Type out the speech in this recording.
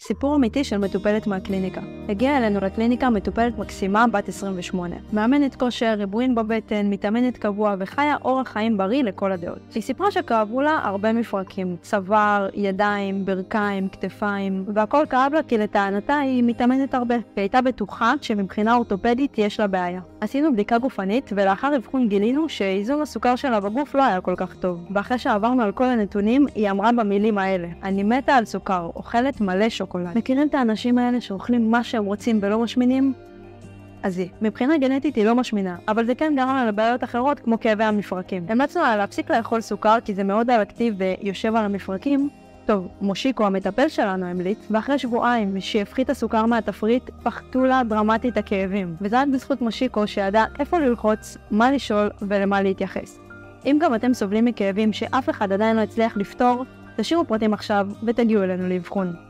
סיפור אמיתי של מטופלת מהקליניקה. הגיעה אלינו לקליניקה מטופלת מקסימה בת 28. מאמנת כושר, ריבועים בבטן, מתאמנת קבוע וחיה אורח חיים בריא לכל הדעות. היא סיפרה שכאבו לה הרבה מפרקים, צוואר, ידיים, ברכיים, כתפיים, והכל כאב לה כי לטענתה היא מתאמנת הרבה. היא הייתה בטוחה שמבחינה אורתופדית יש לה בעיה. עשינו בדיקה גופנית ולאחר אבחון גילינו שאיזון הסוכר שלה בגוף לא היה כל כך טוב. ואחרי שעברנו על כל הנתונים, היא אמרה במילים האלה: אני מתה על סוכר, אוכלת מלא שוקולד. מכירים את האנשים האלה שאוכלים מה שהם רוצים ולא משמינים? אז היא. מבחינה גנטית היא לא משמינה, אבל זה כן גרם לה לבעיות אחרות כמו כאבי המפרקים. המלצנו לה להפסיק לאכול סוכר כי זה מאוד אלקטיב ויושב על המפרקים. טוב, מושיקו המטפל שלנו המליץ, ואחרי שבועיים שהפחית הסוכר מהתפריט, פחתו לה דרמטית הכאבים. וזה רק בזכות מושיקו שידע איפה ללחוץ, מה לשאול ולמה להתייחס. אם גם אתם סובלים מכאבים שאף אחד עדיין לא הצליח לפתור, תשאירו פרטים עכשיו ותגיעו אלינו לאבחון.